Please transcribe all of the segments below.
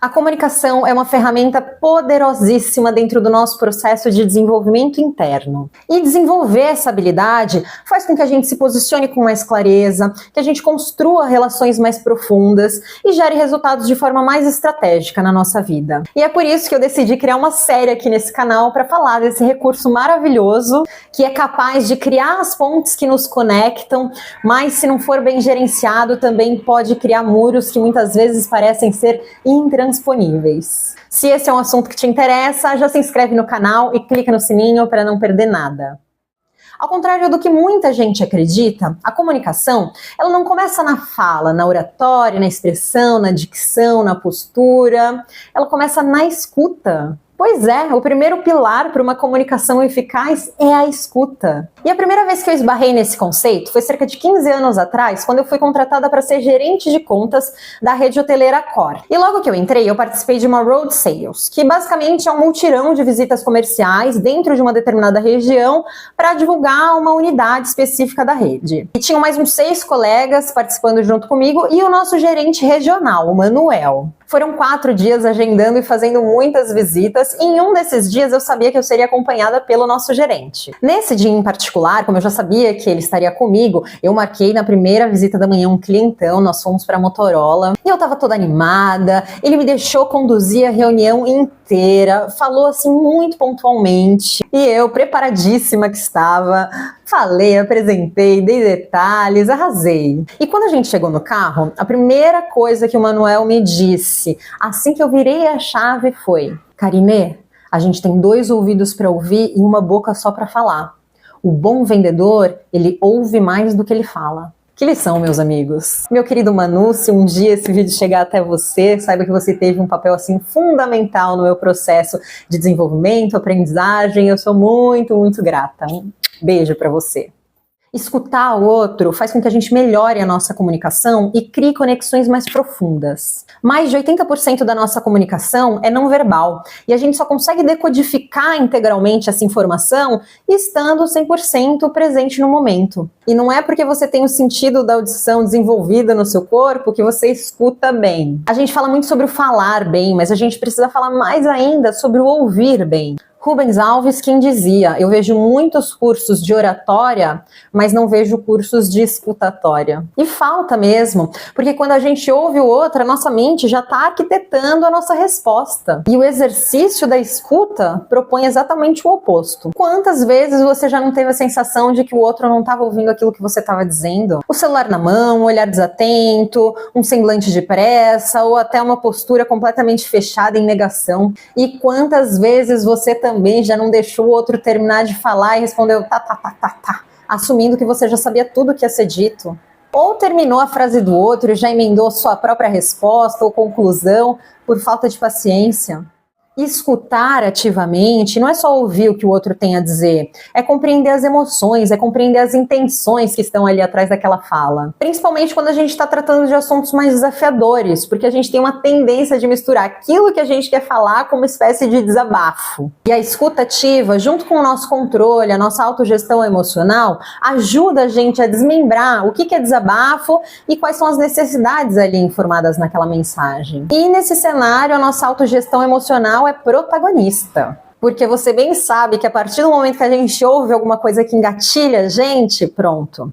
A comunicação é uma ferramenta poderosíssima dentro do nosso processo de desenvolvimento interno. E desenvolver essa habilidade faz com que a gente se posicione com mais clareza, que a gente construa relações mais profundas e gere resultados de forma mais estratégica na nossa vida. E é por isso que eu decidi criar uma série aqui nesse canal para falar desse recurso maravilhoso que é capaz de criar as pontes que nos conectam, mas se não for bem gerenciado também pode criar muros que muitas vezes parecem ser intransponíveis. Se esse é um assunto que te interessa, já se inscreve no canal e clica no sininho para não perder nada. Ao contrário do que muita gente acredita, a comunicação ela não começa na fala, na oratória, na expressão, na dicção, na postura. Ela começa na escuta. Pois é, o primeiro pilar para uma comunicação eficaz é a escuta. E a primeira vez que eu esbarrei nesse conceito foi cerca de 15 anos atrás, quando eu fui contratada para ser gerente de contas da rede hoteleira Accor. E logo que eu entrei, eu participei de uma Road Sales, que basicamente é um mutirão de visitas comerciais dentro de uma determinada região para divulgar uma unidade específica da rede. E tinham mais uns 6 colegas participando junto comigo e o nosso gerente regional, o Manuel. Foram 4 dias agendando e fazendo muitas visitas, e em um desses dias eu sabia que eu seria acompanhada pelo nosso gerente. Nesse dia em particular, como eu já sabia que ele estaria comigo, eu marquei na primeira visita da manhã um clientão, nós fomos para Motorola, e eu tava toda animada, ele me deixou conduzir a reunião inteira, falou assim muito pontualmente, e eu, preparadíssima que estava, falei, apresentei, dei detalhes, arrasei. E quando a gente chegou no carro, a primeira coisa que o Manuel me disse, assim que eu virei a chave, foi: Karine, a gente tem 2 ouvidos para ouvir e uma boca só para falar. O bom vendedor, ele ouve mais do que ele fala. Que lição, meus amigos. Meu querido Manu, se um dia esse vídeo chegar até você, saiba que você teve um papel assim fundamental no meu processo de desenvolvimento, aprendizagem. Eu sou muito, muito grata. Um beijo para você. Escutar o outro faz com que a gente melhore a nossa comunicação e crie conexões mais profundas. Mais de 80% da nossa comunicação é não verbal, e a gente só consegue decodificar integralmente essa informação estando 100% presente no momento. E não é porque você tem o sentido da audição desenvolvida no seu corpo que você escuta bem. A gente fala muito sobre o falar bem, mas a gente precisa falar mais ainda sobre o ouvir bem. Rubens Alves quem dizia: eu vejo muitos cursos de oratória, mas não vejo cursos de escutatória. E falta mesmo, porque quando a gente ouve o outro, a nossa mente já está arquitetando a nossa resposta. E o exercício da escuta propõe exatamente o oposto. Quantas vezes você já não teve a sensação de que o outro não estava ouvindo aquilo que você estava dizendo? O celular na mão, um olhar desatento, um semblante de pressa, ou até uma postura completamente fechada em negação. E quantas vezes você também já não deixou o outro terminar de falar e respondeu tá, assumindo que você já sabia tudo que ia ser dito? Ou terminou a frase do outro e já emendou sua própria resposta ou conclusão por falta de paciência? Escutar ativamente não é só ouvir o que o outro tem a dizer, é compreender as emoções, é compreender as intenções que estão ali atrás daquela fala. Principalmente quando a gente está tratando de assuntos mais desafiadores, porque a gente tem uma tendência de misturar aquilo que a gente quer falar com uma espécie de desabafo. E a escuta ativa, junto com o nosso controle, a nossa autogestão emocional, ajuda a gente a desmembrar o que é desabafo e quais são as necessidades ali informadas naquela mensagem. E nesse cenário, a nossa autogestão emocional é protagonista. Porque você bem sabe que a partir do momento que a gente ouve alguma coisa que engatilha a gente, pronto.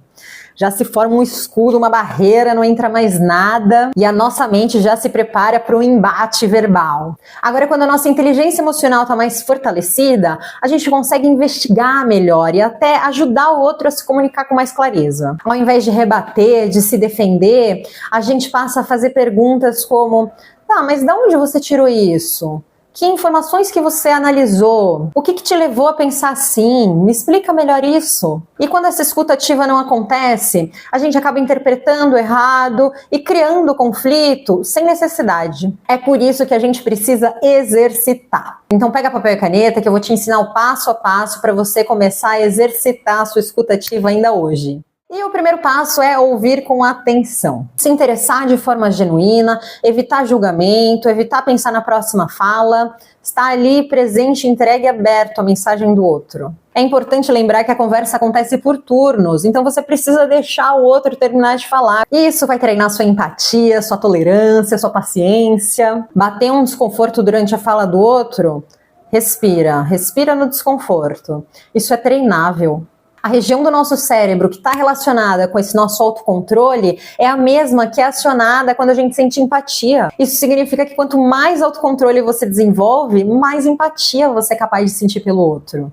Já se forma um escudo, uma barreira, não entra mais nada e a nossa mente já se prepara para o embate verbal. Agora, quando a nossa inteligência emocional está mais fortalecida, a gente consegue investigar melhor e até ajudar o outro a se comunicar com mais clareza. Ao invés de rebater, de se defender, a gente passa a fazer perguntas como: tá, mas de onde você tirou isso? Que informações que você analisou? O que te levou a pensar assim? Me explica melhor isso. E quando essa escuta ativa não acontece, a gente acaba interpretando errado e criando conflito sem necessidade. É por isso que a gente precisa exercitar. Então pega papel e caneta que eu vou te ensinar o passo a passo para você começar a exercitar a sua escuta ativa ainda hoje. E o primeiro passo é ouvir com atenção. Se interessar de forma genuína, evitar julgamento, evitar pensar na próxima fala, estar ali presente, entregue e aberto à mensagem do outro. É importante lembrar que a conversa acontece por turnos, então você precisa deixar o outro terminar de falar. Isso vai treinar sua empatia, sua tolerância, sua paciência. Bater um desconforto durante a fala do outro? Respira no desconforto. Isso é treinável. A região do nosso cérebro que está relacionada com esse nosso autocontrole é a mesma que é acionada quando a gente sente empatia. Isso significa que quanto mais autocontrole você desenvolve, mais empatia você é capaz de sentir pelo outro.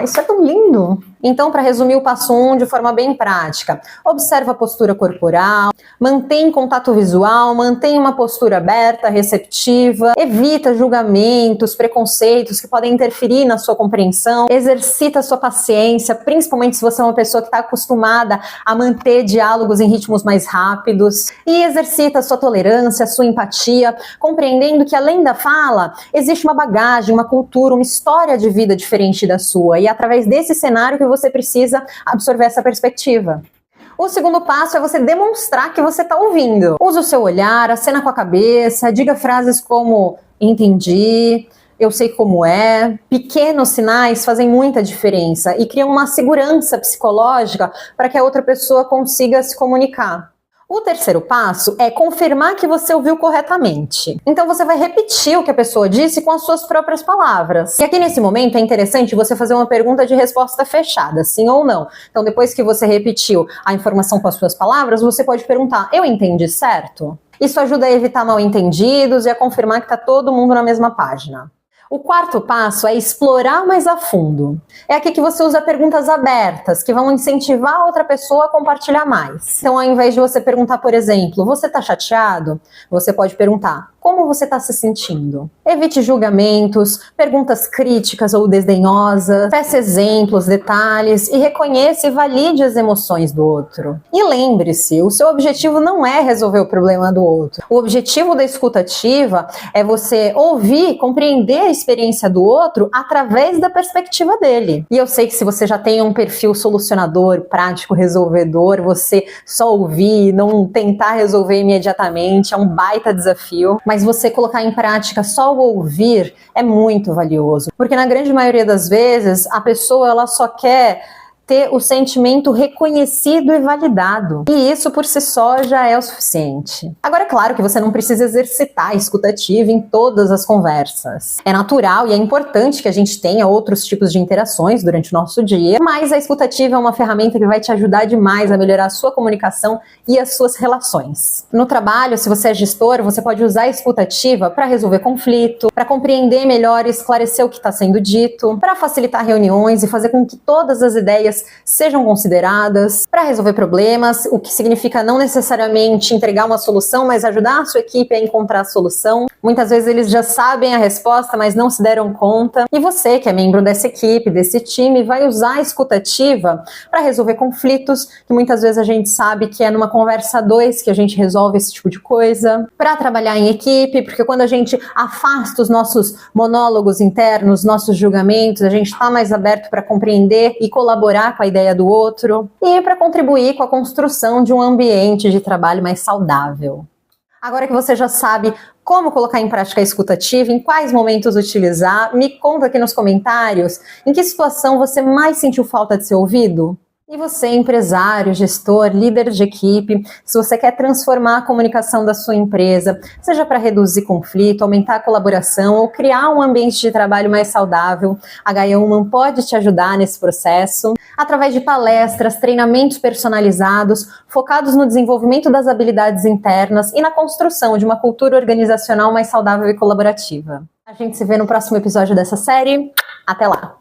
Isso é tão lindo! Então, para resumir o passo 1 de forma bem prática, observa a postura corporal, mantém contato visual, mantém uma postura aberta, receptiva, evita julgamentos, preconceitos que podem interferir na sua compreensão, exercita a sua paciência, principalmente se você é uma pessoa que está acostumada a manter diálogos em ritmos mais rápidos, e exercita a sua tolerância, a sua empatia, compreendendo que além da fala, existe uma bagagem, uma cultura, uma história de vida diferente da sua, e é através desse cenário que você precisa absorver essa perspectiva. O segundo passo é você demonstrar que você está ouvindo. Use o seu olhar, acena com a cabeça, diga frases como entendi, eu sei como é. Pequenos sinais fazem muita diferença e criam uma segurança psicológica para que a outra pessoa consiga se comunicar. O terceiro passo é confirmar que você ouviu corretamente. Então você vai repetir o que a pessoa disse com as suas próprias palavras. E aqui nesse momento é interessante você fazer uma pergunta de resposta fechada, sim ou não. Então depois que você repetiu a informação com as suas palavras, você pode perguntar, eu entendi certo? Isso ajuda a evitar mal-entendidos e a confirmar que está todo mundo na mesma página. O quarto passo é explorar mais a fundo. É aqui que você usa perguntas abertas, que vão incentivar a outra pessoa a compartilhar mais. Então, ao invés de você perguntar, por exemplo, você está chateado? Você pode perguntar, como você está se sentindo? Evite julgamentos, perguntas críticas ou desdenhosas, peça exemplos, detalhes e reconheça e valide as emoções do outro. E lembre-se, o seu objetivo não é resolver o problema do outro. O objetivo da escuta ativa é você ouvir, compreender a experiência do outro através da perspectiva dele. E eu sei que se você já tem um perfil solucionador, prático, resolvedor, você só ouvir e não tentar resolver imediatamente é um baita desafio. Mas você colocar em prática só o ouvir é muito valioso. Porque na grande maioria das vezes, a pessoa ela só quer ter o sentimento reconhecido e validado. E isso por si só já é o suficiente. Agora, é claro que você não precisa exercitar a escuta ativa em todas as conversas. É natural e é importante que a gente tenha outros tipos de interações durante o nosso dia, mas a escuta ativa é uma ferramenta que vai te ajudar demais a melhorar a sua comunicação e as suas relações. No trabalho, se você é gestor, você pode usar a escuta ativa para resolver conflito, para compreender melhor e esclarecer o que está sendo dito, para facilitar reuniões e fazer com que todas as ideias sejam consideradas, para resolver problemas, o que significa não necessariamente entregar uma solução, mas ajudar a sua equipe a encontrar a solução. Muitas vezes eles já sabem a resposta, mas não se deram conta. E você, que é membro dessa equipe, desse time, vai usar a escuta ativa para resolver conflitos, que muitas vezes a gente sabe que é numa conversa a dois que a gente resolve esse tipo de coisa. Para trabalhar em equipe, porque quando a gente afasta os nossos monólogos internos, nossos julgamentos, a gente está mais aberto para compreender e colaborar com a ideia do outro e para contribuir com a construção de um ambiente de trabalho mais saudável. Agora que você já sabe como colocar em prática a escuta ativa, em quais momentos utilizar, me conta aqui nos comentários em que situação você mais sentiu falta de ser ouvido. E você, empresário, gestor, líder de equipe, se você quer transformar a comunicação da sua empresa, seja para reduzir conflito, aumentar a colaboração ou criar um ambiente de trabalho mais saudável, a Gaia Human pode te ajudar nesse processo, através de palestras, treinamentos personalizados, focados no desenvolvimento das habilidades internas e na construção de uma cultura organizacional mais saudável e colaborativa. A gente se vê no próximo episódio dessa série. Até lá!